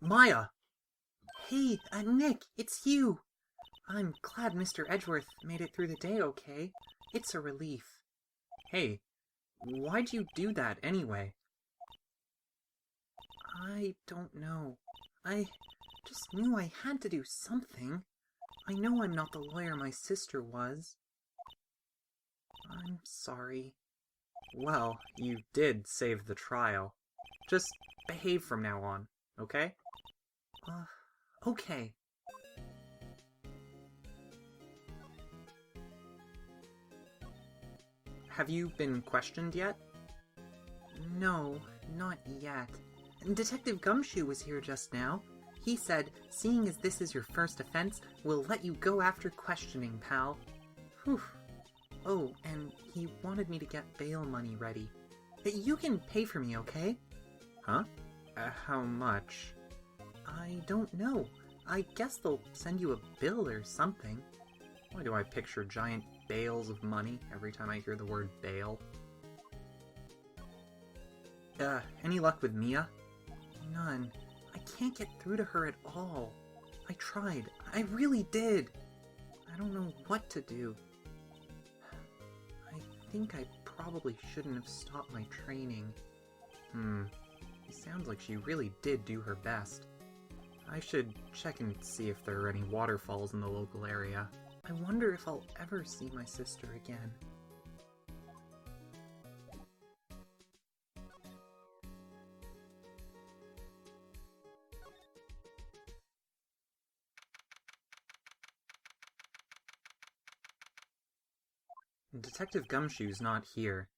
Maya! Hey, Nick, it's you! I'm glad Mr. Edgeworth made it through the day okay. It's a relief. Hey, why'd you do that anyway? I don't know. I just knew I had to do something. I know I'm not the lawyer my sister was. I'm sorry. Well, you did save the trial. Just behave from now on, okay? Okay. Have you been questioned yet? No, not yet. Detective Gumshoe was here just now. He said, seeing as this is your first offense, we'll let you go after questioning, pal. Whew. Oh, and he wanted me to get bail money ready. You can pay for me, okay? Huh? How much? I don't know. I guess they'll send you a bill or something. Why do I picture giant bales of money every time I hear the word bail? Any luck with Mia? None. I can't get through to her at all. I tried. I really did. I don't know what to do. I think I probably shouldn't have stopped my training. It sounds like she really did do her best. I should check and see if there are any waterfalls in the local area. I wonder if I'll ever see my sister again. Detective Gumshoe's not here.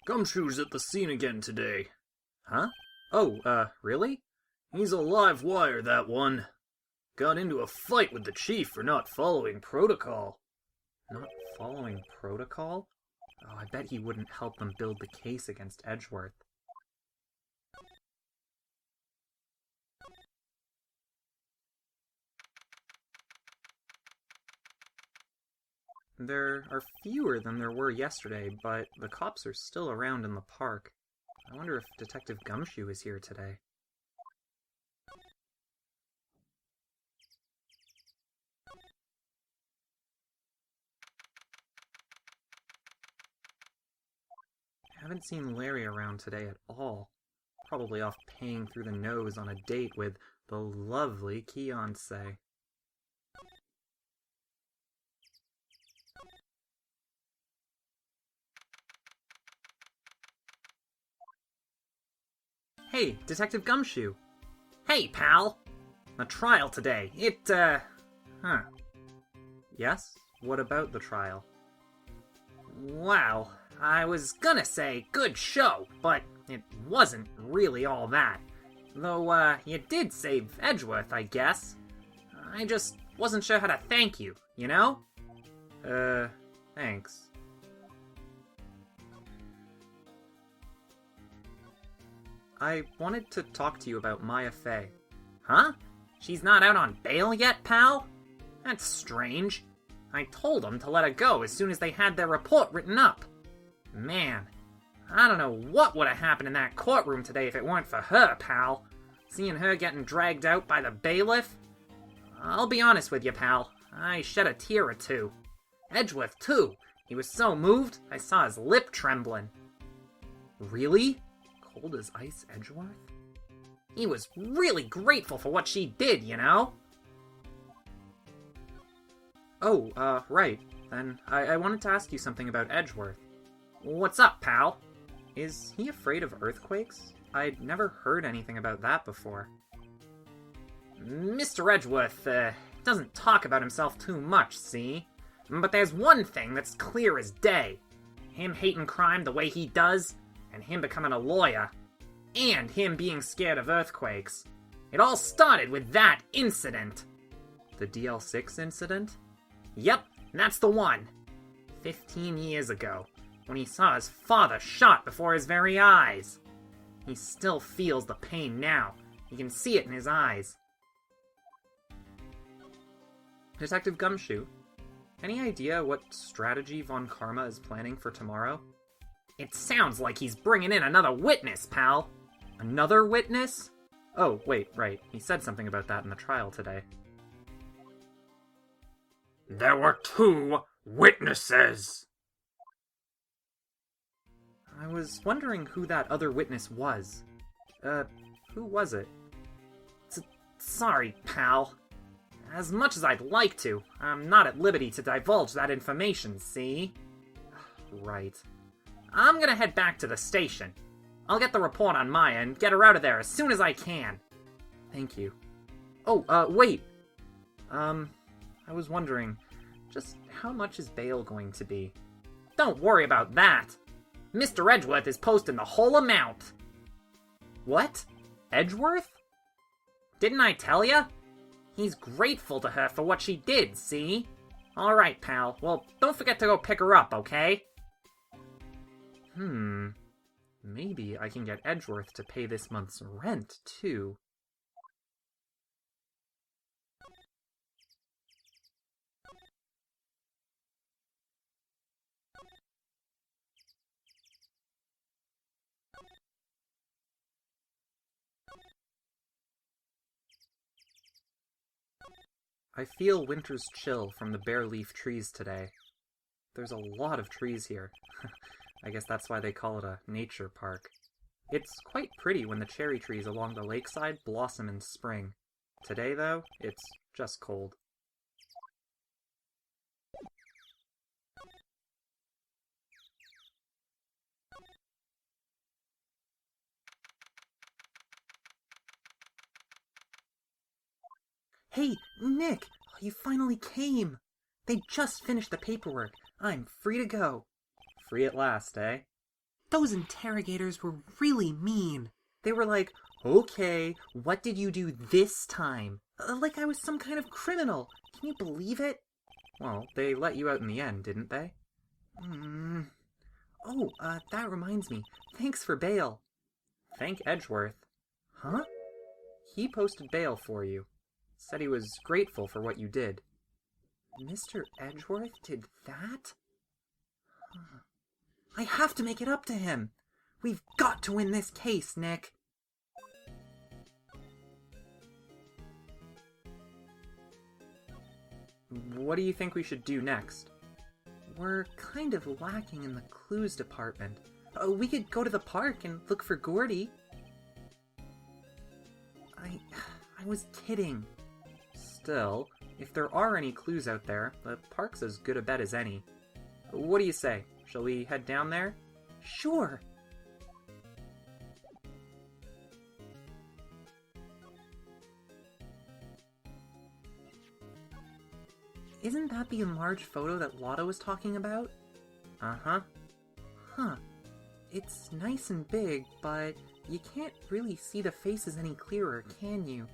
Gumshoe's at the scene again today. Huh? Oh, really? He's a live wire, that one. Got into a fight with the chief for not following protocol. Not following protocol? Oh, I bet he wouldn't help them build the case against Edgeworth. There are fewer than there were yesterday, but the cops are still around in the park. I wonder if Detective Gumshoe is here today. Haven't seen Larry around today at all. Probably off paying through the nose on a date with the lovely Keonce. Hey, Detective Gumshoe! Hey, pal! The trial today, Yes? What about the trial? Well, I was gonna say good show, but it wasn't really all that. Though, you did save Edgeworth, I guess. I just wasn't sure how to thank you, you know? Thanks. I wanted to talk to you about Maya Fey. Huh? She's not out on bail yet, pal? That's strange. I told them to let her go as soon as they had their report written up. Man, I don't know what would have happened in that courtroom today if it weren't for her, pal. Seeing her getting dragged out by the bailiff? I'll be honest with you, pal. I shed a tear or two. Edgeworth, too. He was so moved, I saw his lip trembling. Really? Cold as ice, Edgeworth? He was really grateful for what she did, you know? Oh, right. Then I wanted to ask you something about Edgeworth. What's up, pal? Is he afraid of earthquakes? I'd never heard anything about that before. Mr. Edgeworth, doesn't talk about himself too much, see? But there's one thing that's clear as day. Him hating crime the way he does, and him becoming a lawyer, and him being scared of earthquakes. It all started with that incident. The DL6 incident? Yep, that's the one. 15 years ago, when he saw his father shot before his very eyes. He still feels the pain now. You can see it in his eyes. Detective Gumshoe, any idea what strategy Von Karma is planning for tomorrow? It sounds like he's bringing in another witness, pal. Another witness? Oh, wait, right. He said something about that in the trial today. There were 2 witnesses! I was wondering who that other witness was. Who was it? Sorry, pal. As much as I'd like to, I'm not at liberty to divulge that information, see? Right. I'm gonna head back to the station. I'll get the report on Maya and get her out of there as soon as I can. Thank you. Oh, wait! I was wondering, just how much is bail going to be? Don't worry about that! Mr. Edgeworth is posting the whole amount! What? Edgeworth? Didn't I tell ya? He's grateful to her for what she did, see? Alright, pal. Well, don't forget to go pick her up, okay? Maybe I can get Edgeworth to pay this month's rent, too. I feel winter's chill from the bare leaf trees today. There's a lot of trees here. I guess that's why they call it a nature park. It's quite pretty when the cherry trees along the lakeside blossom in spring. Today, though, it's just cold. Hey, Nick! You finally came! They just finished the paperwork. I'm free to go. Free at last, eh? Those interrogators were really mean. They were like, okay, what did you do this time? Like I was some kind of criminal. Can you believe it? Well, they let you out in the end, didn't they? Oh, that reminds me. Thanks for bail. Thank Edgeworth. Huh? He posted bail for you. Said he was grateful for what you did. Mr. Edgeworth did that? I have to make it up to him. We've got to win this case, Nick. What do you think we should do next? We're kind of lacking in the clues department. We could go to the park and look for Gordy. I was kidding. Still, if there are any clues out there, the park's as good a bet as any. What do you say? Shall we head down there? Sure. Isn't that the enlarged photo that Lotta was talking about? Uh-huh. Huh. It's nice and big, but you can't really see the faces any clearer, can you?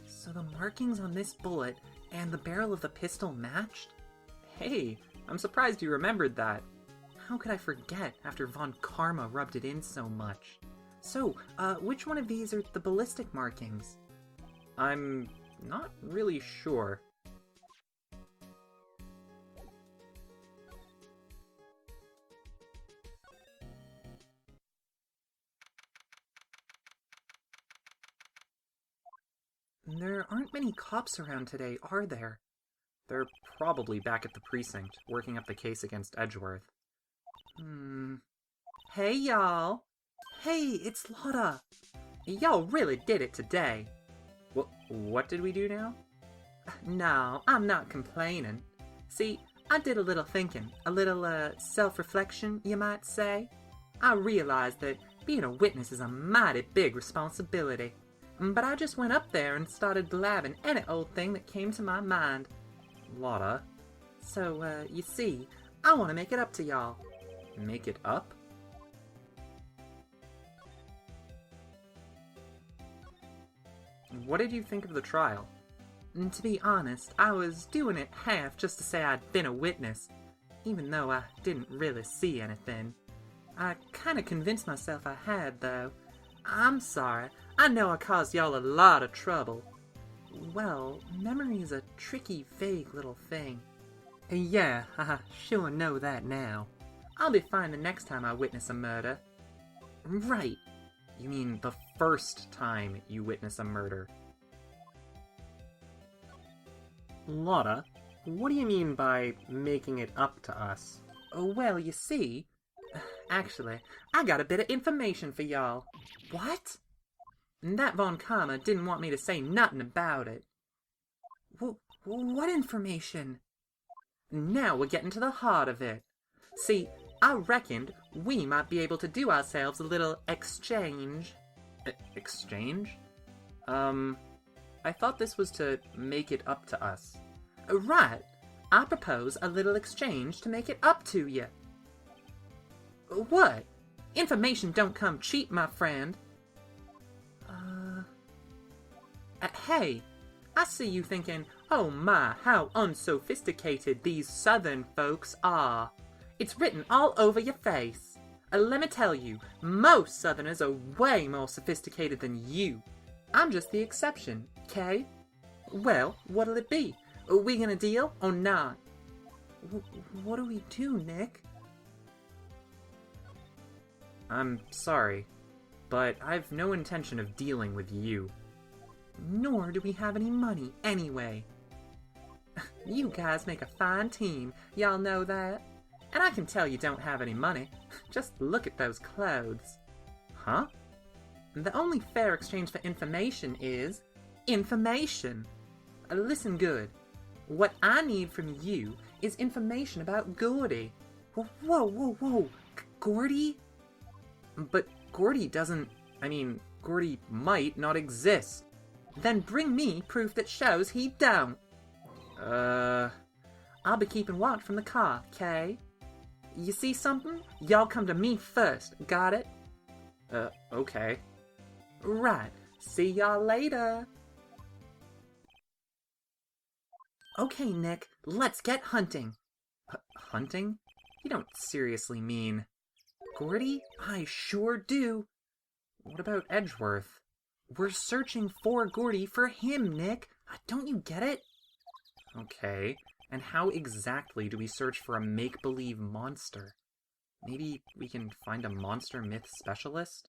So the markings on this bullet and the barrel of the pistol matched? Hey, I'm surprised you remembered that. How could I forget after Von Karma rubbed it in so much? So, which one of these are the ballistic markings? I'm not really sure. There aren't many cops around today, are there? They're probably back at the precinct, working up the case against Edgeworth. Hey, y'all! Hey, it's Lotta! Y'all really did it today. What did we do now? No, I'm not complaining. See, I did a little thinking, a little, self-reflection, you might say. I realized that being a witness is a mighty big responsibility. But I just went up there and started blabbing any old thing that came to my mind. Lotta. So, you see, I want to make it up to y'all. Make it up? What did you think of the trial? To be honest, I was doing it half just to say I'd been a witness, even though I didn't really see anything. I kinda convinced myself I had, though. I'm sorry. I know I caused y'all a lot of trouble. Well, memory is a tricky, vague little thing. Yeah, I sure know that now. I'll be fine the next time I witness a murder. Right. You mean the first time you witness a murder. Lotta, what do you mean by making it up to us? Well, you see... Actually, I got a bit of information for y'all. What? That Von Karma didn't want me to say nothing about it. What information? Now we're getting to the heart of it. See, I reckoned we might be able to do ourselves a little exchange. Exchange? I thought this was to make it up to us. Right. I propose a little exchange to make it up to you. What? Information don't come cheap, my friend. Hey, I see you thinking, oh my, how unsophisticated these southern folks are. It's written all over your face. Let me tell you, most southerners are way more sophisticated than you. I'm just the exception, okay? Well, what'll it be? Are we gonna deal or not? What do we do, Nick? I'm sorry, but I've no intention of dealing with you. Nor do we have any money, anyway. You guys make a fine team, y'all know that? And I can tell you don't have any money. Just look at those clothes. Huh? The only fair exchange for information is... information! Listen good. What I need from you is information about Gordy. Whoa. Gordy? But Gordy doesn't... Gordy might not exist. Then bring me proof that shows he don't. I'll be keeping watch from the car, okay? You see something? Y'all come to me first, got it? Okay. Right. See y'all later. Okay, Nick, let's get hunting. Hunting? You don't seriously mean... Gordy? I sure do. What about Edgeworth? We're searching for Gordy for him, Nick. Don't you get it? Okay, and how exactly do we search for a make-believe monster? Maybe we can find a monster myth specialist?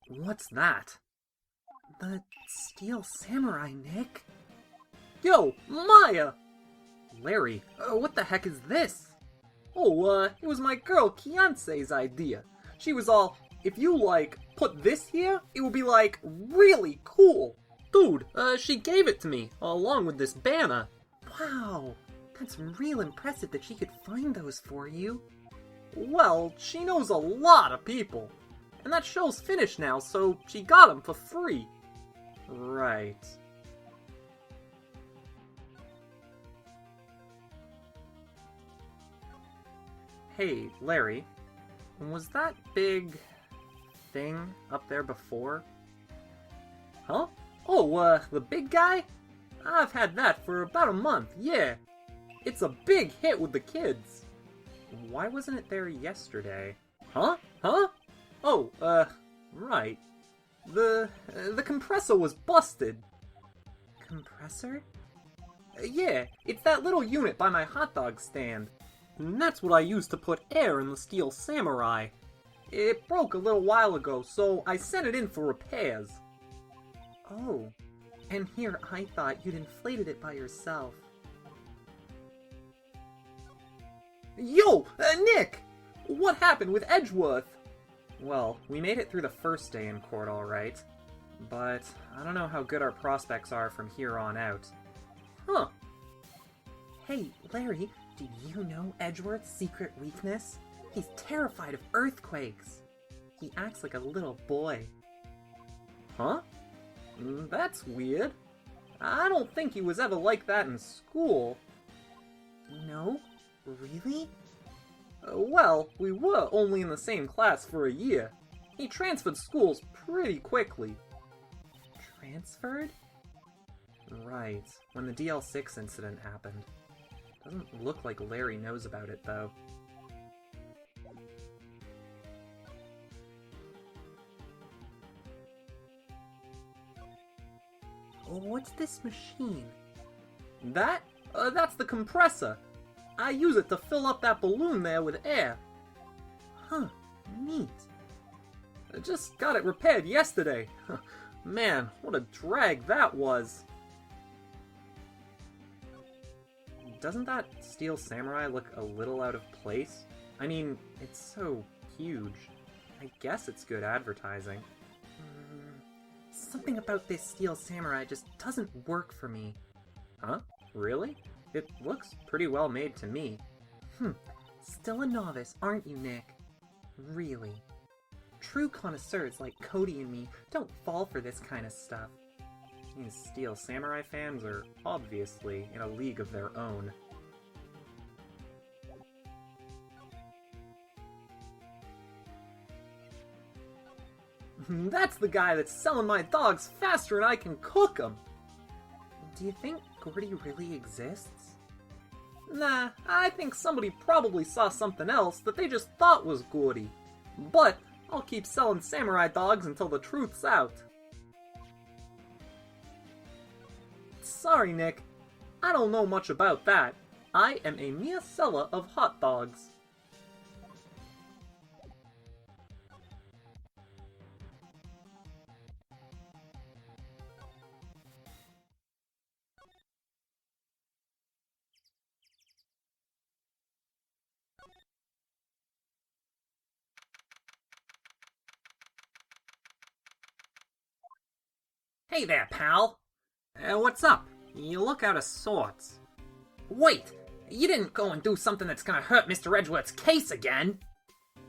What's that? The Steel Samurai, Nick. Yo, Maya! Larry, what the heck is this? Oh, it was my girl Kiance's idea. She was all, if you, put this here, it will be, really cool. Dude, she gave it to me, along with this banner. Wow, that's real impressive that she could find those for you. Well, she knows a lot of people. And that show's finished now, so she got them for free. Right. Hey, Larry, was that big thing up there before? Huh? Oh, the big guy? I've had that for about a month, yeah. It's a big hit with the kids. Why wasn't it there yesterday? Huh? Oh, right. The compressor was busted. Compressor? Yeah, it's that little unit by my hot dog stand. And that's what I used to put air in the Steel Samurai. It broke a little while ago, so I sent it in for repairs. Oh, and here I thought you'd inflated it by yourself. Yo, Nick! What happened with Edgeworth? Well, we made it through the first day in court all right, but I don't know how good our prospects are from here on out. Huh. Hey, Larry, do you know Edgeworth's secret weakness? He's terrified of earthquakes. He acts like a little boy. Huh? That's weird. I don't think he was ever like that in school. No? Really? Well, we were only in the same class for a year. He transferred schools pretty quickly. Transferred? Right, when the DL6 incident happened. Doesn't look like Larry knows about it, though. What's this machine? That? That's the compressor. I use it to fill up that balloon there with air. Huh, neat. I just got it repaired yesterday. Man, what a drag that was. Doesn't that steel samurai look a little out of place? I mean, it's so huge. I guess it's good advertising. Something about this steel samurai just doesn't work for me. Huh? Really? It looks pretty well made to me. Still a novice, aren't you, Nick? Really. True connoisseurs like Cody and me don't fall for this kind of stuff. These steel samurai fans are obviously in a league of their own. That's the guy that's selling my dogs faster than I can cook them! Do you think Gordy really exists? Nah, I think somebody probably saw something else that they just thought was Gordy. But I'll keep selling samurai dogs until the truth's out. Sorry, Nick. I don't know much about that. I am a mere seller of hot dogs. Hey there, pal. What's up? You look out of sorts. Wait! You didn't go and do something that's gonna hurt Mr. Edgeworth's case again?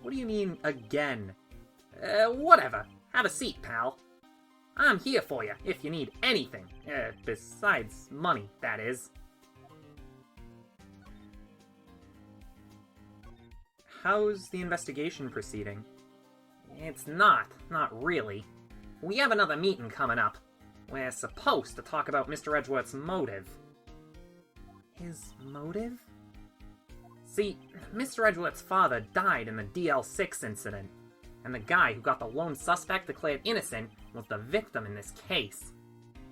What do you mean, again? Whatever. Have a seat, pal. I'm here for you if you need anything. Besides money, that is. How's the investigation proceeding? It's not really. We have another meeting coming up. We're supposed to talk about Mr. Edgeworth's motive. His motive? See, Mr. Edgeworth's father died in the DL6 incident, and the guy who got the lone suspect declared innocent was the victim in this case,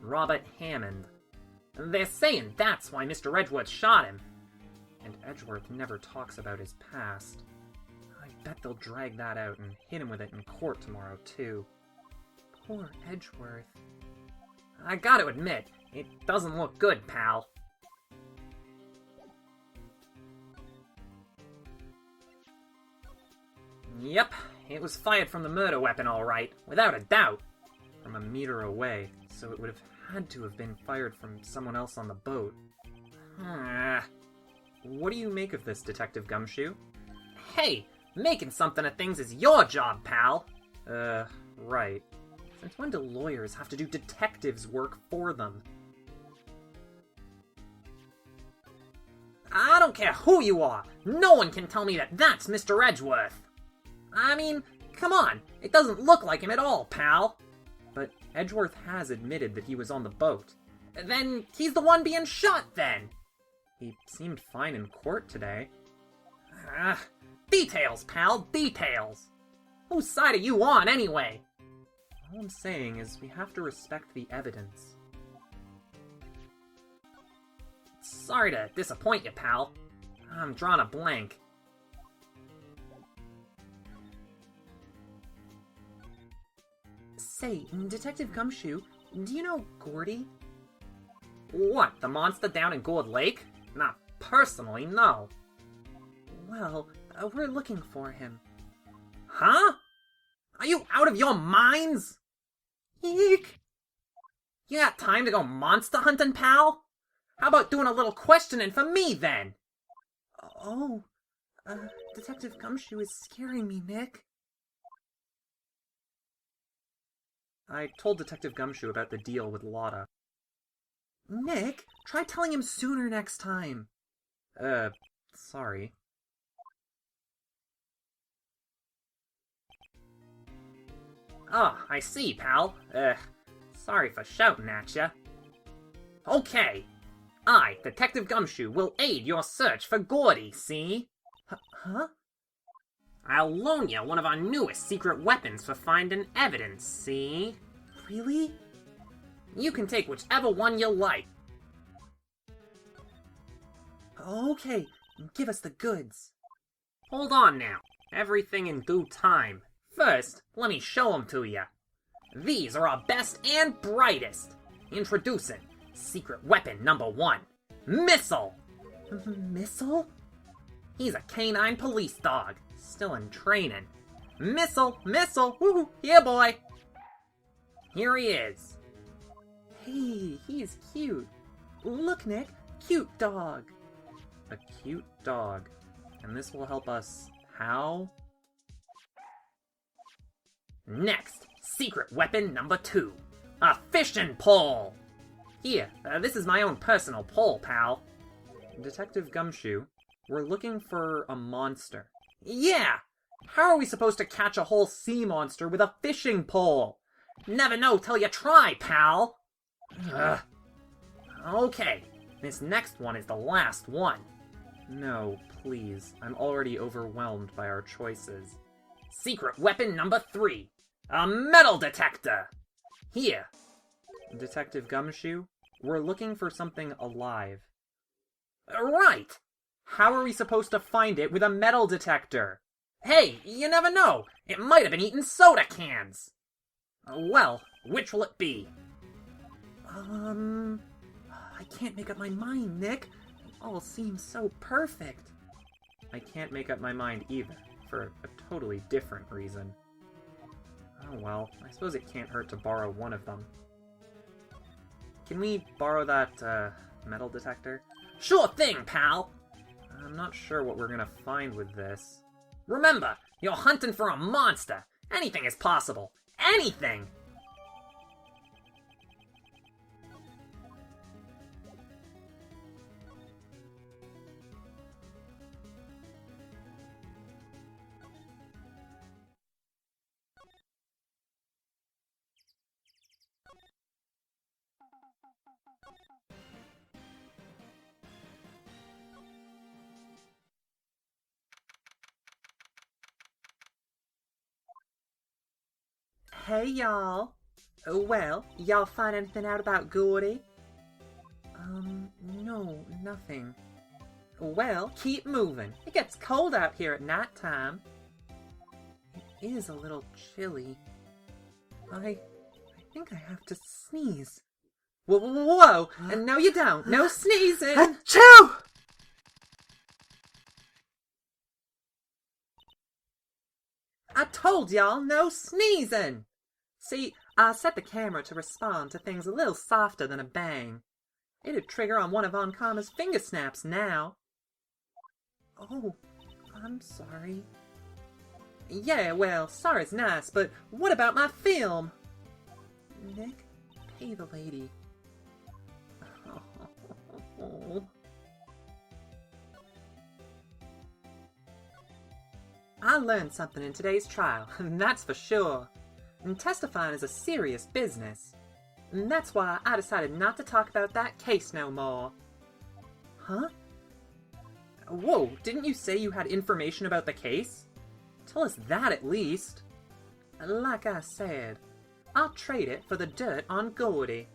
Robert Hammond. They're saying that's why Mr. Edgeworth shot him. And Edgeworth never talks about his past. I bet they'll drag that out and hit him with it in court tomorrow, too. Poor Edgeworth. I gotta admit, it doesn't look good, pal. Yep, it was fired from the murder weapon all right, without a doubt. From a meter away, so it would have had to have been fired from someone else on the boat. What do you make of this, Detective Gumshoe? Hey, making something of things is your job, pal. Right. Since when do lawyers have to do detectives' work for them? I don't care who you are! No one can tell me that that's Mr. Edgeworth! I mean, come on, it doesn't look like him at all, pal! But Edgeworth has admitted that he was on the boat. Then he's the one being shot, then! He seemed fine in court today. Details, pal, details! Whose side are you on, anyway? All I'm saying is we have to respect the evidence. Sorry to disappoint you, pal. I'm drawing a blank. Say, Detective Gumshoe, do you know Gordy? What, the monster down in Gourd Lake? Not personally, no. Well, we're looking for him. Huh? Are you out of your minds? Eek! You got time to go monster hunting, pal? How about doing a little questioning for me, then? Oh, Detective Gumshoe is scaring me, Nick. I told Detective Gumshoe about the deal with Lotta. Nick, try telling him sooner next time. Sorry. Oh, I see, pal. Sorry for shouting at ya. Okay. I, Detective Gumshoe, will aid your search for Gordy, see? Huh? I'll loan you one of our newest secret weapons for finding evidence, see? Really? You can take whichever one you like. Okay, give us the goods. Hold on now. Everything in due time. First, let me show them to ya. These are our best and brightest. Introducing secret weapon number 1, Missile. Missile? He's a canine police dog, still in training. Missile, woohoo, here boy. Here he is. Hey, he's cute. Look, Nick, cute dog. A cute dog. And this will help us how? Next, secret weapon number 2, a fishing pole. Here, this is my own personal pole, pal. Detective Gumshoe, we're looking for a monster. Yeah! How are we supposed to catch a whole sea monster with a fishing pole? Never know till you try, pal! Ugh. Okay, this next one is the last one. No, please. I'm already overwhelmed by our choices. Secret weapon number 3, a metal detector. Here. Detective Gumshoe, we're looking for something alive. Right! How are we supposed to find it with a metal detector? Hey, you never know. It might have been eating soda cans. Well, which will it be? I can't make up my mind, Nick. It all seems so perfect. I can't make up my mind either, for a totally different reason. Oh well, I suppose it can't hurt to borrow one of them. Can we borrow that, metal detector? Sure thing, pal. I'm not sure what we're gonna find with this. Remember, you're hunting for a monster. Anything is possible. Anything! Hey, y'all. Well, y'all find anything out about Gordy? No, nothing. Well, keep moving. It gets cold out here at night time. It is a little chilly. I think I have to sneeze. Whoa! And no you don't. No sneezing! Achoo! I told y'all, no sneezing! See, I set the camera to respond to things a little softer than a bang. It'd trigger on one of Von Karma's finger snaps now. Oh, I'm sorry. Yeah, well, sorry's nice, but what about my film? Nick, pay the lady. Oh. I learned something in today's trial, that's for sure. And testifying is a serious business. And that's why I decided not to talk about that case no more. Huh? Whoa, didn't you say you had information about the case? Tell us that at least. Like I said, I'll trade it for the dirt on Gordy.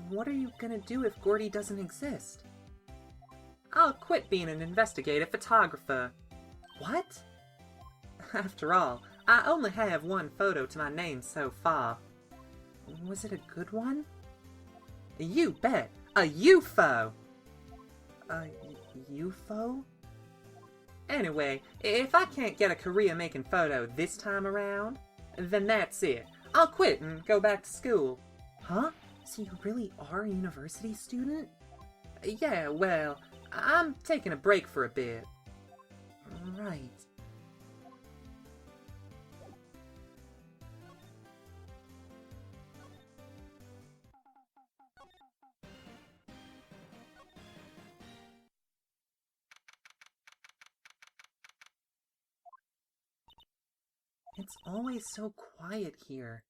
What are you gonna do if Gordy doesn't exist? I'll quit being an investigative photographer. What? After all, I only have one photo to my name so far. Was it a good one? You bet! A UFO! A UFO? Anyway, if I can't get a career-making photo this time around, then that's it. I'll quit and go back to school. Huh? So you really are a university student? Yeah, well, I'm taking a break for a bit. Right. It's always so quiet here.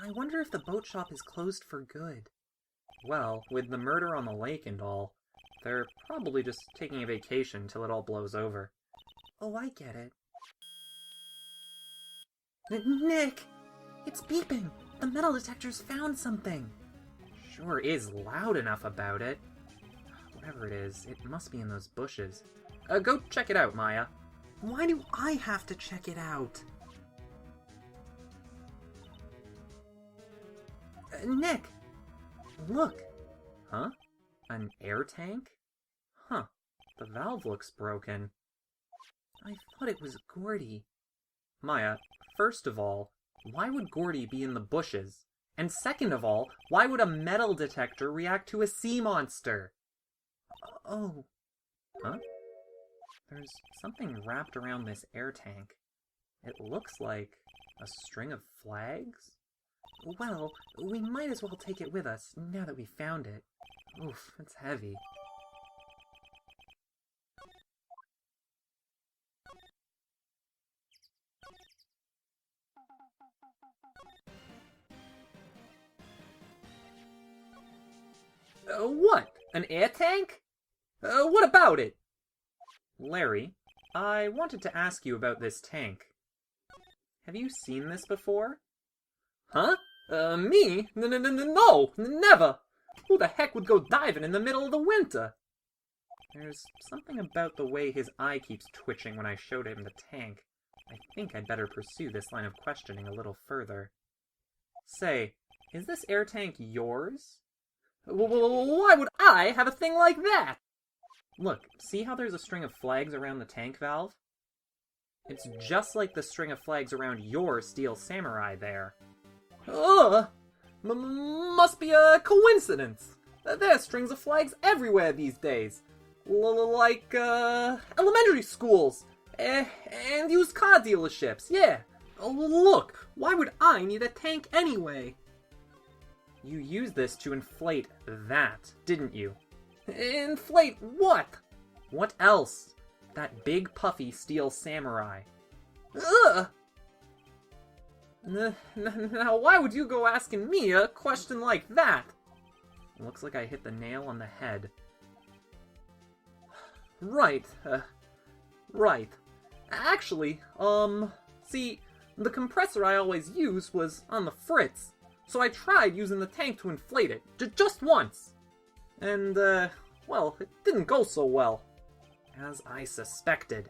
I wonder if the boat shop is closed for good. Well, with the murder on the lake and all, they're probably just taking a vacation till it all blows over. Oh, I get it. Nick! It's beeping! The metal detector's found something! Sure is loud enough about it. Whatever it is, it must be in those bushes. Go check it out, Maya. Why do I have to check it out? Nick! Look! Huh? An air tank? Huh. The valve looks broken. I thought it was Gordy. Maya, first of all, why would Gordy be in the bushes? And second of all, why would a metal detector react to a sea monster? Oh. Huh? There's something wrapped around this air tank. It looks like a string of flags? Well, we might as well take it with us, now that we found it. Oof, it's heavy. What? An air tank? What about it? Larry, I wanted to ask you about this tank. Have you seen this before? Huh? Me? No, never! Who the heck would go diving in the middle of the winter? There's something about the way his eye keeps twitching when I showed him the tank. I think I'd better pursue this line of questioning a little further. Say, is this air tank yours? Why would I have a thing like that? Look, see how there's a string of flags around the tank valve? It's just like the string of flags around your Steel Samurai there. Ugh! Must be a coincidence. There's strings of flags everywhere these days. Like, elementary schools. And used car dealerships, yeah. Look, why would I need a tank anyway? You used this to inflate that, didn't you? Inflate what? What else? That big puffy Steel Samurai. Ugh! Now why would you go asking me a question like that? Looks like I hit the nail on the head. Right, right. Actually, see, the compressor I always used was on the fritz, so I tried using the tank to inflate it, just once. And, well, it didn't go so well. As I suspected.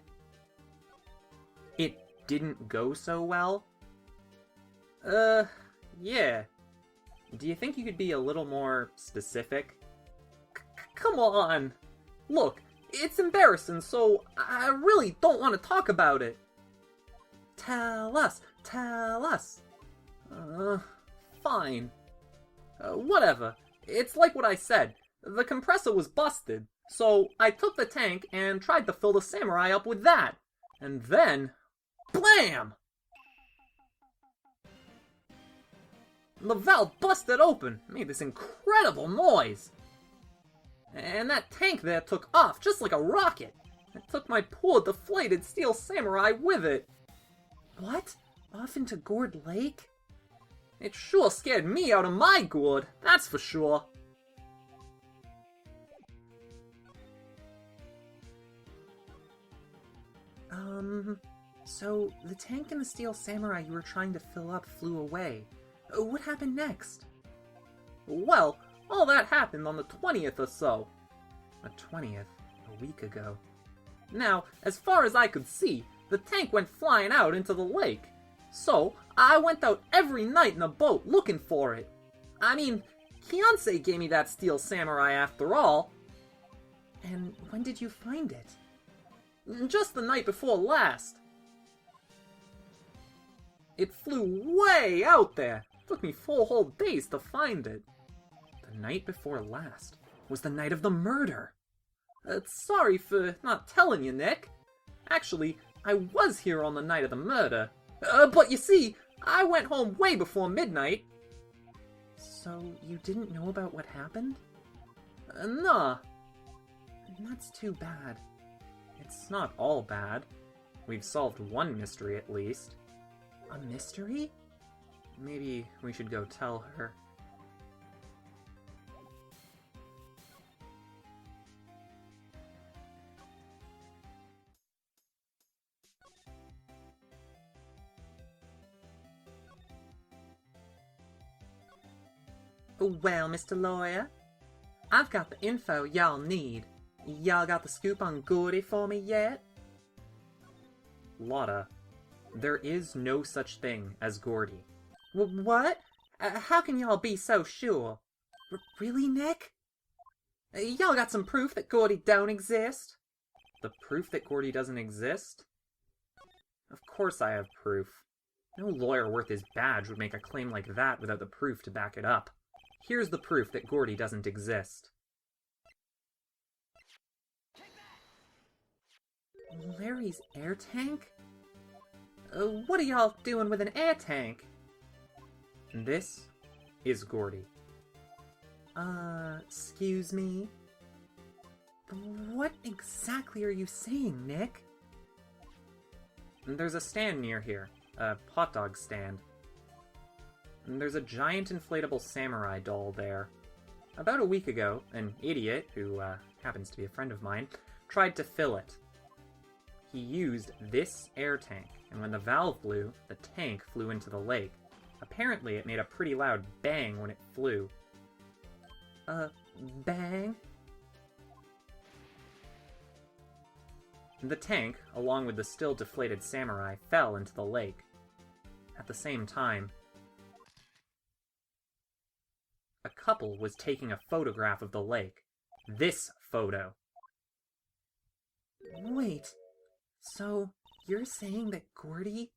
It didn't go so well? Yeah. Do you think you could be a little more specific? Come on! Look, it's embarrassing, so I really don't want to talk about it. Tell us! Tell us! Fine. Whatever. It's like what I said. The compressor was busted, so I took the tank and tried to fill the Samurai up with that. And then... BLAM! The valve busted open, made this incredible noise. And that tank there took off just like a rocket. It took my poor deflated Steel Samurai with it. What? Off into Gourd Lake? It sure scared me out of my gourd, that's for sure. So the tank and the Steel Samurai you were trying to fill up flew away. What happened next? Well, all that happened on the 20th or so. The 20th? A week ago. Now, as far as I could see, the tank went flying out into the lake. So, I went out every night in a boat looking for it. I mean, Kionsei gave me that Steel Samurai after all. And when did you find it? Just the night before last. It flew way out there. Took me 4 whole days to find it. The night before last was the night of the murder. Sorry for not telling you, Nick. Actually, I was here on the night of the murder. But you see, I went home way before midnight. So you didn't know about what happened? Nah. That's too bad. It's not all bad. We've solved one mystery at least. A mystery? Maybe we should go tell her. Well, Mr. Lawyer, I've got the info y'all need. Y'all got the scoop on Gordy for me yet? Lotta, there is no such thing as Gordy. What? How can y'all be so sure? Really, Nick? Y'all got some proof that Gordy don't exist? The proof that Gordy doesn't exist? Of course I have proof. No lawyer worth his badge would make a claim like that without the proof to back it up. Here's the proof that Gordy doesn't exist. Larry's air tank? What are y'all doing with an air tank? This is Gordy. Excuse me? What exactly are you saying, Nick? There's a stand near here. A hot dog stand. And there's a giant inflatable samurai doll there. About a week ago, an idiot, who happens to be a friend of mine, tried to fill it. He used this air tank, and when the valve blew, the tank flew into the lake. Apparently, it made a pretty loud bang when it flew. Bang? The tank, along with the still deflated samurai, fell into the lake. At the same time, a couple was taking a photograph of the lake. This photo. Wait, so you're saying that Gordy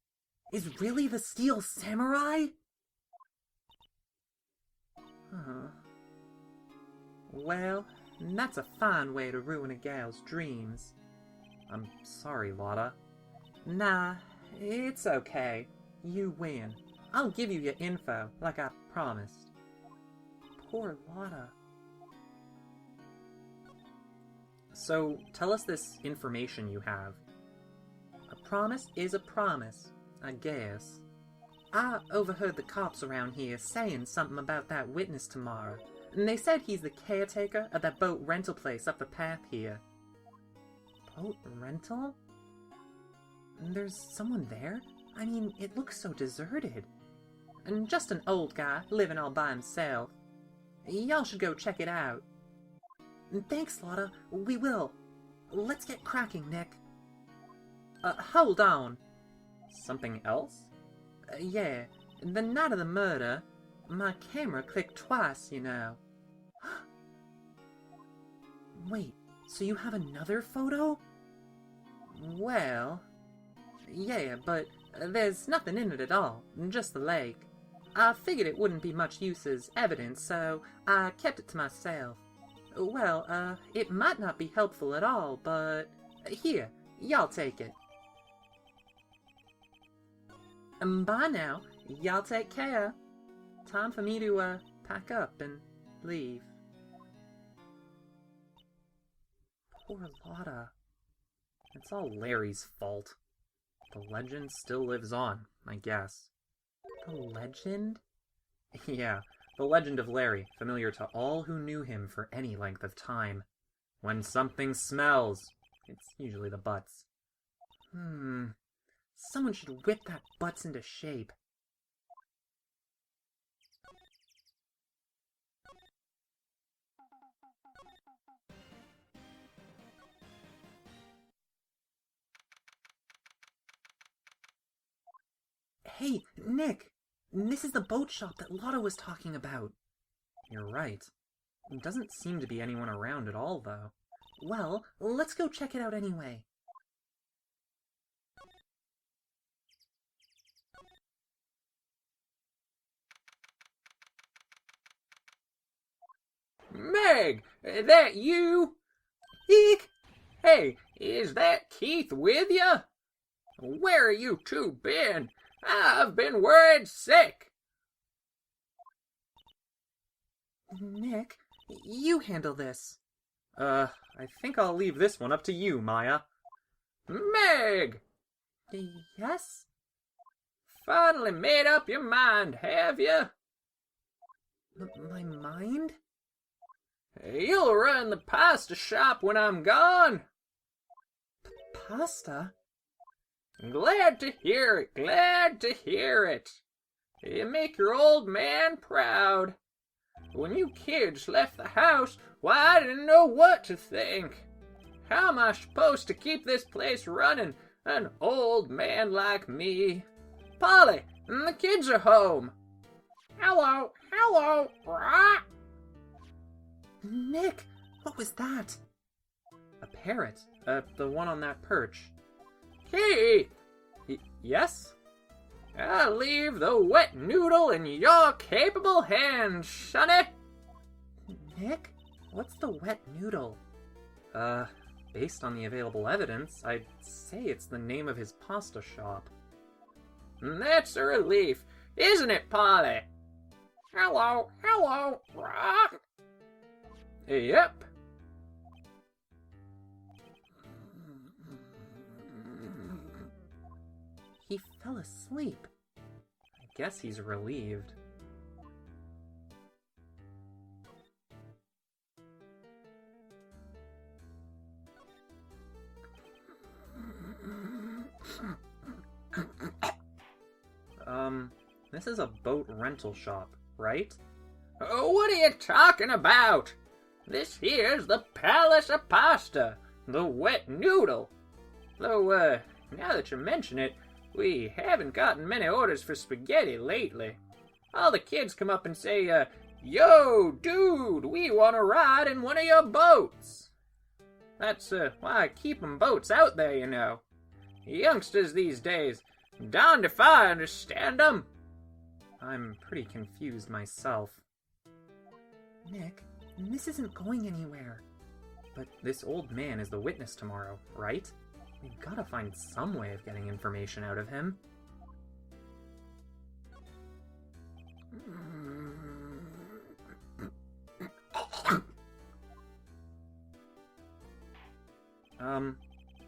is really the Steel Samurai? Huh. Well, that's a fine way to ruin a gal's dreams. I'm sorry, Lotta. Nah, it's okay. You win. I'll give you your info, like I promised. Poor Lotta. So, tell us this information you have. A promise is a promise, I guess. I overheard the cops around here saying something about that witness tomorrow, and they said he's the caretaker of that boat rental place up the path here. Boat rental? There's someone there? I mean, it looks so deserted. And just an old guy living all by himself. Y'all should go check it out. Thanks, Lotta. We will. Let's get cracking, Nick. Hold on. Something else? Yeah. The night of the murder, my camera clicked twice, you know. Wait, so you have another photo? Well, yeah, but there's nothing in it at all, just the lake. I figured it wouldn't be much use as evidence, so I kept it to myself. Well, it might not be helpful at all, but here, y'all take it. Bye now. Y'all take care. Time for me to, pack up and leave. Poor Lotta. It's all Larry's fault. The legend still lives on, I guess. The legend? Yeah, the legend of Larry, familiar to all who knew him for any length of time. When something smells, it's usually the butts. Someone should whip that butts into shape. Hey, Nick! This is the boat shop that Lotta was talking about. You're right. There doesn't seem to be anyone around at all, though. Well, let's go check it out anyway. Meg, that you? Eek! Hey, is that Keith with you? Where are you two been? I've been worried sick. Nick, you handle this. I think I'll leave this one up to you, Maya. Meg! Yes? Finally made up your mind, have you? My mind? You'll run the pasta shop when I'm gone. Pasta? Glad to hear it, glad to hear it. You make your old man proud. When you kids left the house, why, I didn't know what to think. How am I supposed to keep this place running? An old man like me. Polly, the kids are home. Hello, hello. Rah. Nick, what was that? A parrot. The one on that perch. Keith, Yes? I'll leave the wet noodle in your capable hands, sonny. Nick? What's the wet noodle? Based on the available evidence, I'd say it's the name of his pasta shop. That's a relief, isn't it, Polly? Hello, hello. Rah. Yep. He fell asleep. I guess he's relieved. This is a boat rental shop, right? What are you talking about? This here's the Palace of Pasta, the wet noodle. Though, now that you mention it, we haven't gotten many orders for spaghetti lately. All the kids come up and say, yo, dude, we want to ride in one of your boats. That's why I keep 'em boats out there, you know. Youngsters these days, darned if I understand 'em. I'm pretty confused myself. Nick, this isn't going anywhere. But this old man is the witness tomorrow, right? We've gotta find some way of getting information out of him.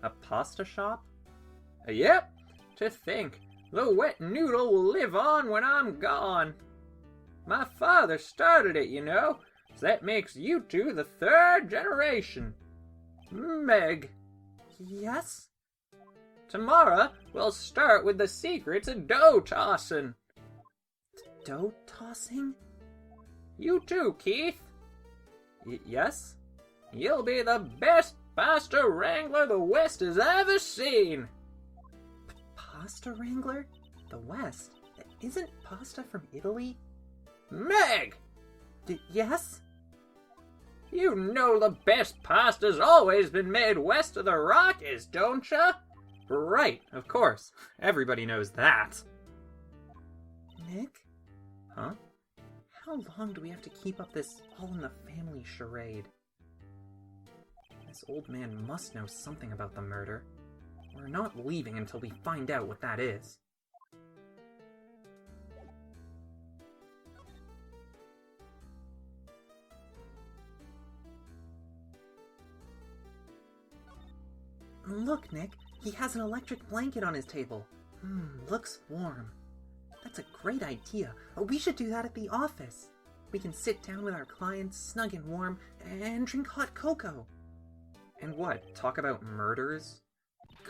A pasta shop? Yep, to think, the wet noodle will live on when I'm gone. My father started it, you know, so that makes you two the third generation. Meg. Yes? Tomorrow, we'll start with the secrets of dough tossing. Dough tossing? You too, Keith. Yes? You'll be the best pasta wrangler the West has ever seen. Pasta wrangler? The West? Isn't pasta from Italy? Meg! Yes? You know the best pasta's always been made west of the Rockies, don't ya? Right, of course. Everybody knows that. Nick? Huh? How long do we have to keep up this all-in-the-family charade? This old man must know something about the murder. We're not leaving until we find out what that is. Look, Nick, he has an electric blanket on his table. Looks warm. That's a great idea. We should do that at the office. We can sit down with our clients, snug and warm, and drink hot cocoa. And what, talk about murders?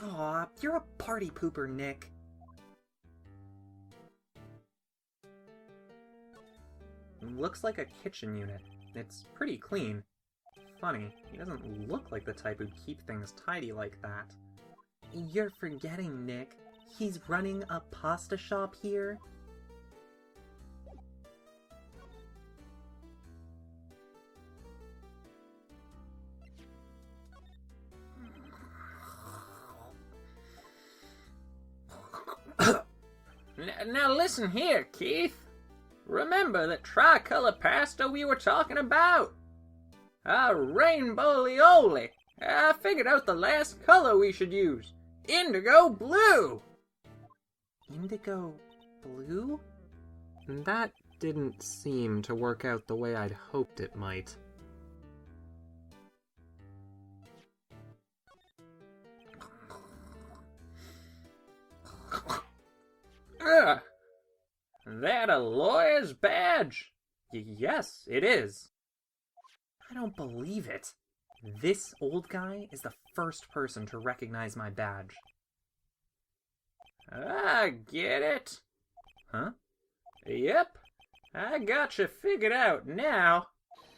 Aw, you're a party pooper, Nick. Looks like a kitchen unit. It's pretty clean. Funny, he doesn't look like the type who'd keep things tidy like that. You're forgetting, Nick. He's running a pasta shop here. Now listen here, Keith. Remember that tricolor pasta we were talking about? Rainbow lioli. I figured out the last color we should use. Indigo blue. Indigo blue? That didn't seem to work out the way I'd hoped it might. That a lawyer's badge? Yes, it is. I don't believe it. This old guy is the first person to recognize my badge. I get it. Huh? Yep. I got you figured out now.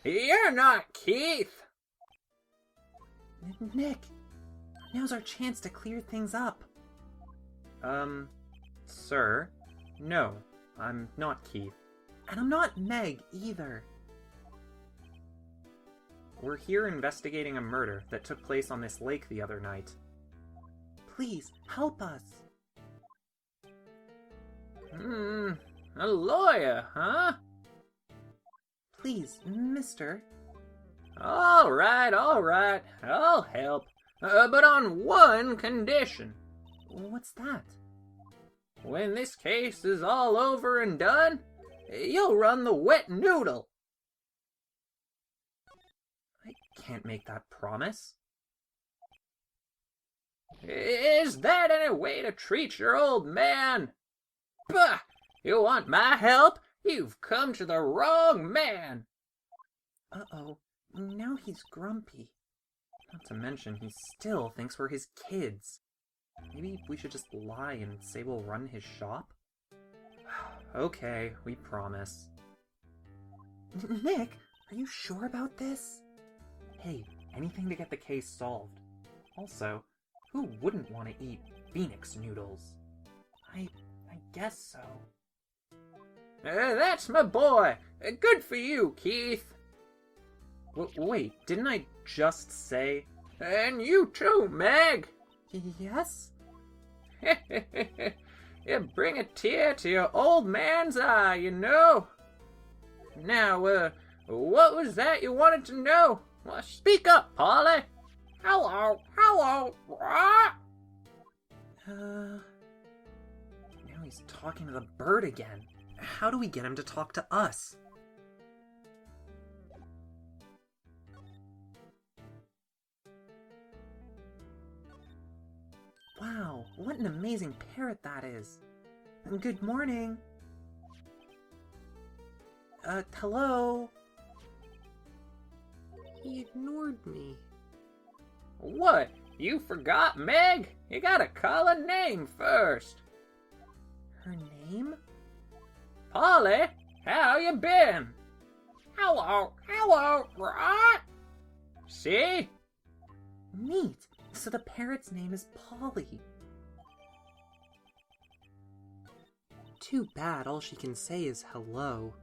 You're not Keith. Nick, now's our chance to clear things up. Sir, no, I'm not Keith. And I'm not Meg either. We're here investigating a murder that took place on this lake the other night. Please, help us. A lawyer, huh? Please, mister. All right, I'll help. But on one condition. What's that? When this case is all over and done, you'll run the wet noodle. I can't make that promise. Is that any way to treat your old man? Bah! You want my help? You've come to the wrong man. Uh-oh, now he's grumpy. Not to mention, he still thinks we're his kids. Maybe we should just lie and say we'll run his shop? Okay, we promise. Nick, are you sure about this? Hey, anything to get the case solved. Also, who wouldn't want to eat Phoenix noodles? I guess so. That's my boy. Good for you, Keith. Wait, didn't I just say... And you too, Meg. Yes? You bring a tear to your old man's eye, you know. Now, what was that you wanted to know? Well, speak up, Polly. Hello. Now he's talking to the bird again. How do we get him to talk to us? Wow, what an amazing parrot that is. Good morning. Hello? He ignored me. What? You forgot, Meg? You gotta call a name first. Her name? Polly, how you been? Hello, right? See? Neat. So the parrot's name is Polly. Too bad all she can say is hello.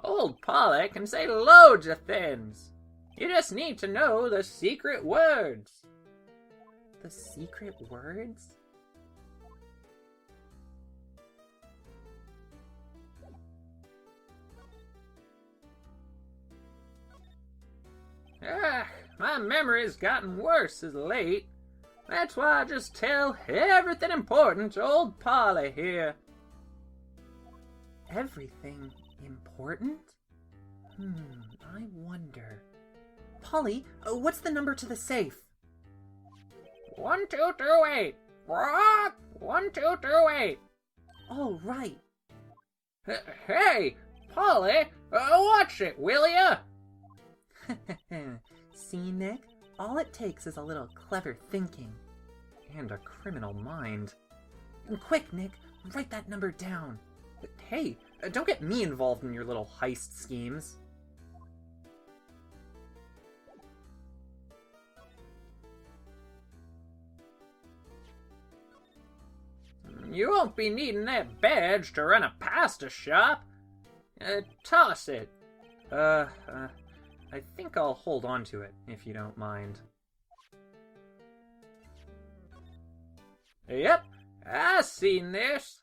Old Polly can say loads of things. You just need to know the secret words. The secret words? My memory's gotten worse as late. That's why I just tell everything important to old Polly here. Everything important? I wonder. Polly, what's the number to the safe? 1228. What? 1228. All right. Hey, Polly, watch it, will ya? See, Nick? All it takes is a little clever thinking. And a criminal mind. Quick, Nick, write that number down. Hey, don't get me involved in your little heist schemes. You won't be needing that badge to run a pasta shop. Toss it. I think I'll hold on to it, if you don't mind. Yep, I seen this.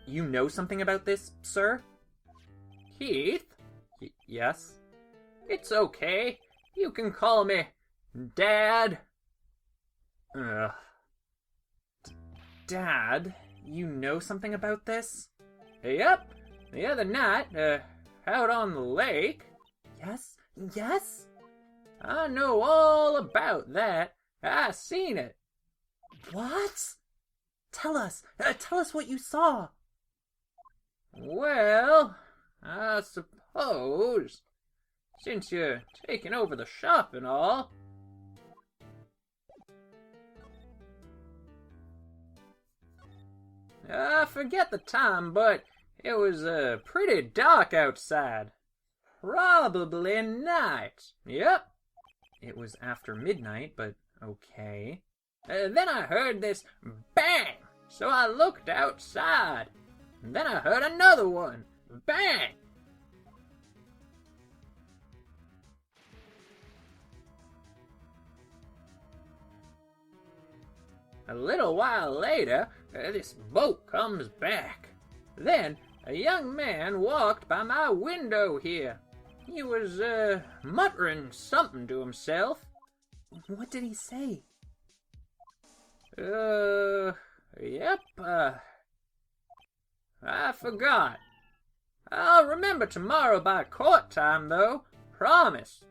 You know something about this, sir? Keith? Yes? It's okay. You can call me Dad. Dad, you know something about this? Yep, the other night, out on the lake. Yes? Yes? I know all about that. I seen it. What? Tell us what you saw. Well, I suppose, since you're taking over the shop and all. I forget the time, but it was pretty dark outside. Probably night. Yep. It was after midnight, but okay. Then I heard this bang, so I looked outside. Then I heard another one. Bang! A little while later, this boat comes back. Then a young man walked by my window here. He was, muttering something to himself. What did he say? Yep, I forgot. I'll remember tomorrow by court time, though. Promise.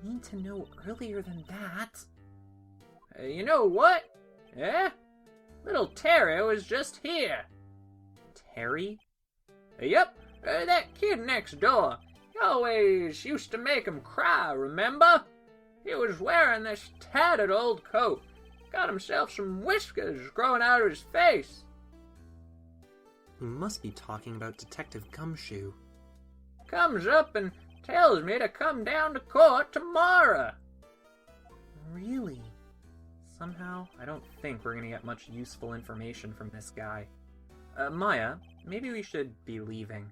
We need to know earlier than that. You know what? Little Terry was just here. Terry? Yep, that kid next door. He always used to make him cry, remember? He was wearing this tattered old coat. Got himself some whiskers growing out of his face. We must be talking about Detective Gumshoe. Comes up and tells me to come down to court tomorrow. Really? Somehow, I don't think we're gonna get much useful information from this guy. Maya, maybe we should be leaving.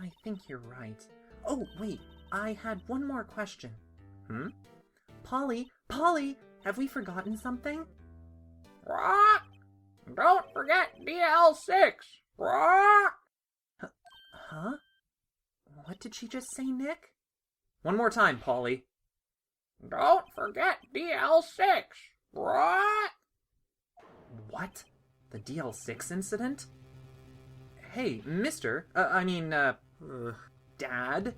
I think you're right. Oh, wait, I had one more question. Polly, have we forgotten something? What? Don't forget DL6. What? Huh? What did she just say, Nick? One more time, Polly. Don't forget DL6. What? What? The DL6 incident? Hey, Dad?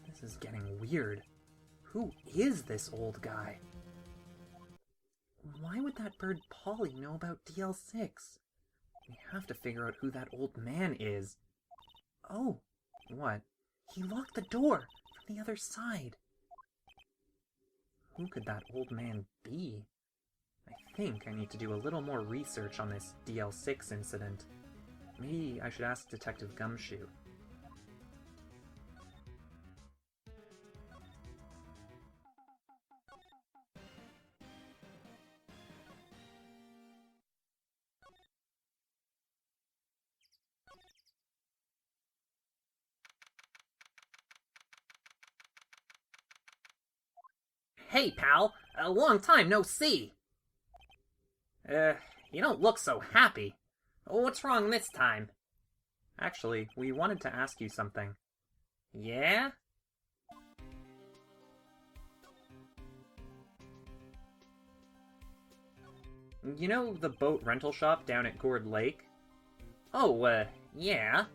This is getting weird. Who is this old guy? Why would that bird Polly know about DL6? We have to figure out who that old man is. Oh, What? he locked the door from the other side. Who could that old man be? I think I need to do a little more research on this DL6 incident. Maybe I should ask Detective Gumshoe. Hey, pal! A long time no see! You don't look so happy. What's wrong this time? Actually, we wanted to ask you something. Yeah? You know the boat rental shop down at Gourd Lake? Oh, yeah.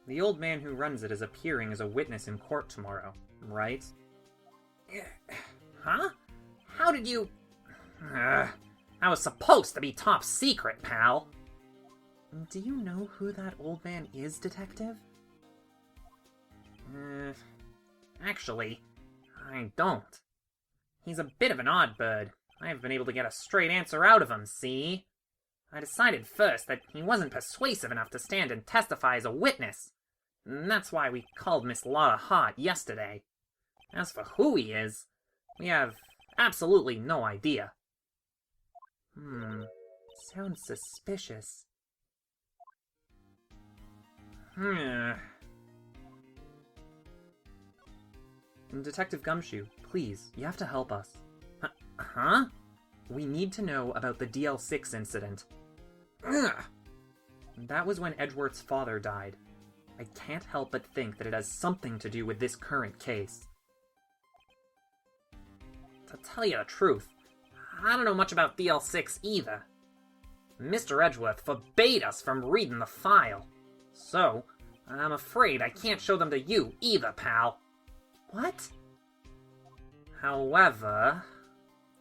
The old man who runs it is appearing as a witness in court tomorrow, right? Huh? How did you... That was supposed to be top secret, pal. Do you know who that old man is, Detective? Actually, I don't. He's a bit of an odd bird. I haven't been able to get a straight answer out of him, see? I decided first that he wasn't persuasive enough to stand and testify as a witness. And that's why we called Miss Lotta Hart yesterday. As for who he is, we have absolutely no idea. Sounds suspicious. Detective Gumshoe, please, you have to help us. Huh? We need to know about the DL6 incident. That was when Edgeworth's father died. I can't help but think that it has something to do with this current case. To tell you the truth, I don't know much about DL6 either. Mr. Edgeworth forbade us from reading the file. So, I'm afraid I can't show them to you either, pal. What? However,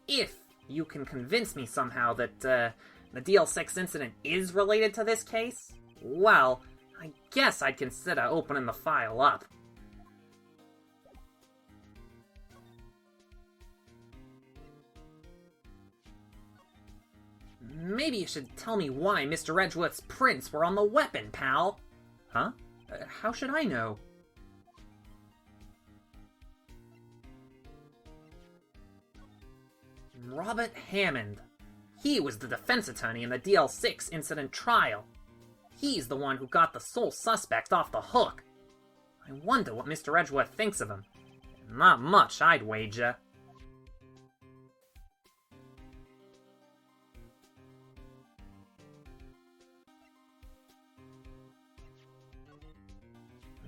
if you can convince me somehow that the DL6 incident is related to this case, well, I guess I'd consider opening the file up. Maybe you should tell me why Mr. Edgeworth's prints were on the weapon, pal. Huh? How should I know? Robert Hammond. He was the defense attorney in the DL6 incident trial. He's the one who got the sole suspect off the hook. I wonder what Mr. Edgeworth thinks of him. Not much, I'd wager.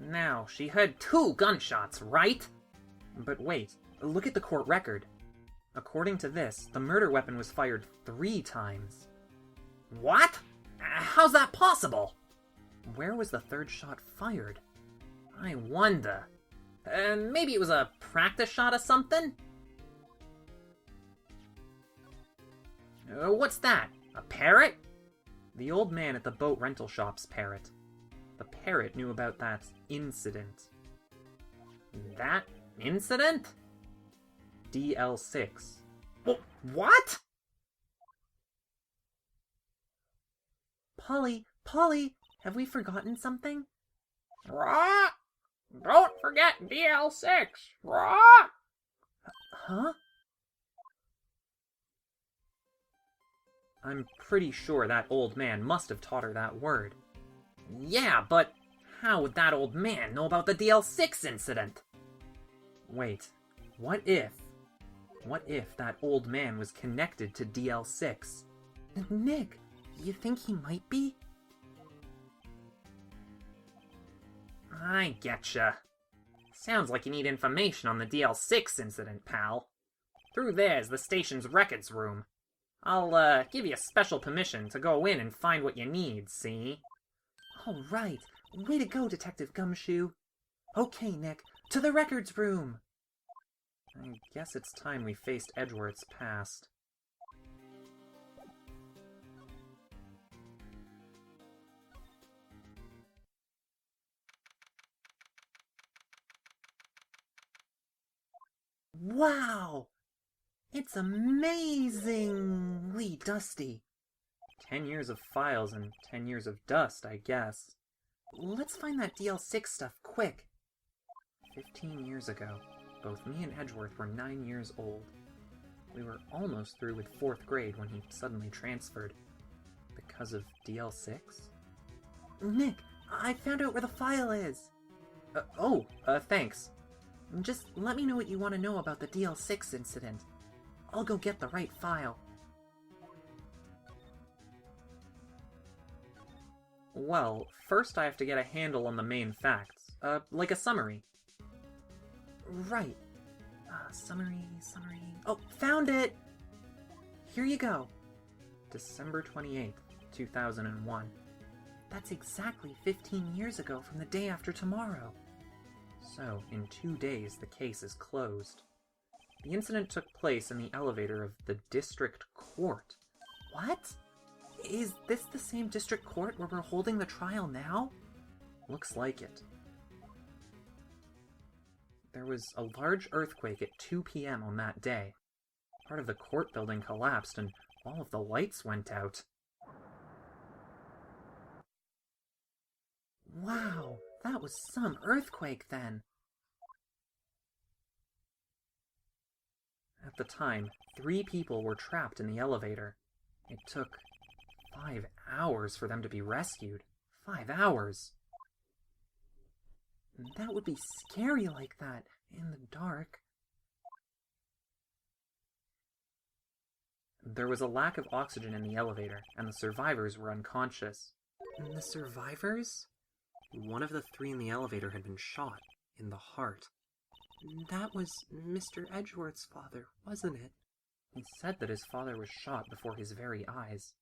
Now, she heard 2 gunshots, right? But wait, look at the court record. According to this, the murder weapon was fired 3 times. What? How's that possible? Where was the 3rd shot fired? I wonder. Maybe it was a practice shot or something? What's that? A parrot? The old man at the boat rental shop's parrot. The parrot knew about that incident. That incident? DL6. What? Polly, have we forgotten something? Rah! Don't forget DL6! Rah! Huh? I'm pretty sure that old man must have taught her that word. Yeah, but how would that old man know about the DL6 incident? Wait, what if that old man was connected to DL6? Nick, you think he might be? I getcha. Sounds like you need information on the DL6 incident, pal. Through there's the station's records room. I'll, give you special permission to go in and find what you need, see? All right. Way to go, Detective Gumshoe. Okay, Nick, to the records room. I guess it's time we faced Edgeworth's past. Wow! It's amazingly dusty. 10 years of files and 10 years of dust, I guess. Let's find that DL6 stuff quick. 15 years ago, both me and Edgeworth were 9 years old. We were almost through with 4th grade when he suddenly transferred. Because of DL6? Nick, I found out where the file is. Thanks. Just let me know what you want to know about the DL6 incident. I'll go get the right file. Well, first I have to get a handle on the main facts. Like a summary. Right. Summary. Oh, found it! Here you go. December 28th, 2001. That's exactly 15 years ago from the day after tomorrow. So, in 2 days, the case is closed. The incident took place in the elevator of the district court. What? Is this the same district court where we're holding the trial now? Looks like it. There was a large earthquake at 2 p.m. on that day. Part of the court building collapsed and all of the lights went out. Wow, that was some earthquake then. At the time, 3 people were trapped in the elevator. It took 5 hours for them to be rescued. 5 hours! That would be scary like that, in the dark. There was a lack of oxygen in the elevator, and the survivors were unconscious. The survivors? One of the 3 in the elevator had been shot in the heart. That was Mr. Edgeworth's father, wasn't it? He said that his father was shot before his very eyes.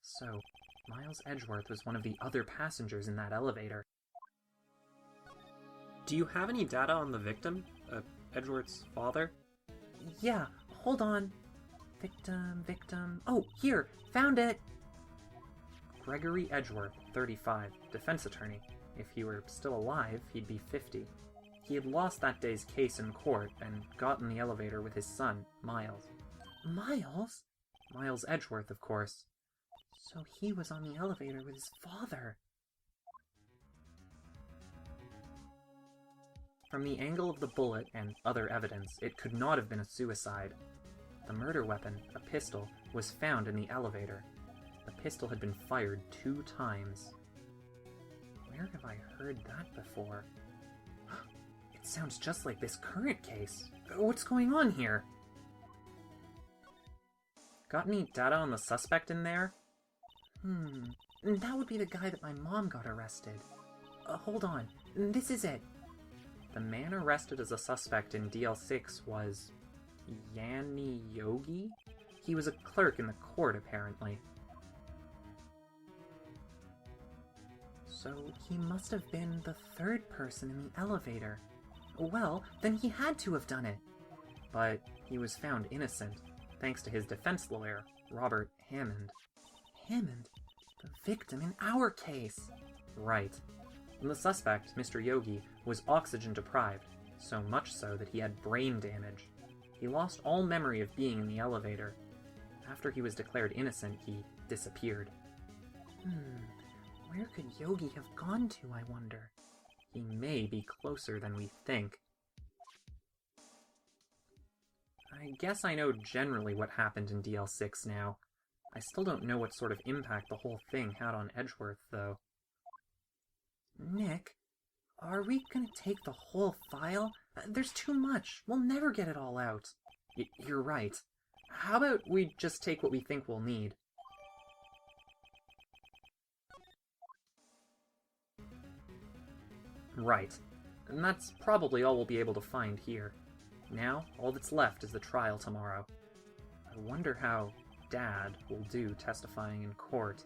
So, Miles Edgeworth was one of the other passengers in that elevator. Do you have any data on the victim? Edgeworth's father? Yeah, hold on. Victim. Oh, here, found it! Gregory Edgeworth, 35, defense attorney. If he were still alive, he'd be 50. He had lost that day's case in court and got in the elevator with his son, Miles. Miles? Miles Edgeworth, of course. So he was on the elevator with his father. From the angle of the bullet and other evidence, it could not have been a suicide. The murder weapon, a pistol, was found in the elevator. The pistol had been fired 2 times. Where have I heard that before? It sounds just like this current case. What's going on here? Got any data on the suspect in there? That would be the guy that my mom got arrested. Hold on, this is it. The man arrested as a suspect in DL6 was Yanni Yogi? He was a clerk in the court, apparently. So he must have been the 3rd person in the elevator. Well, then he had to have done it. But he was found innocent, thanks to his defense lawyer, Robert Hammond. Hammond? The victim in our case! Right. And the suspect, Mr. Yogi, was oxygen deprived, so much so that he had brain damage. He lost all memory of being in the elevator. After he was declared innocent, he disappeared. Where could Yogi have gone to, I wonder? He may be closer than we think. I guess I know generally what happened in DL6 now. I still don't know what sort of impact the whole thing had on Edgeworth, though. Nick, are we gonna take the whole file? There's too much. We'll never get it all out. You're right. How about we just take what we think we'll need? Right. And that's probably all we'll be able to find here. Now, all that's left is the trial tomorrow. I wonder how Dad will do testifying in court.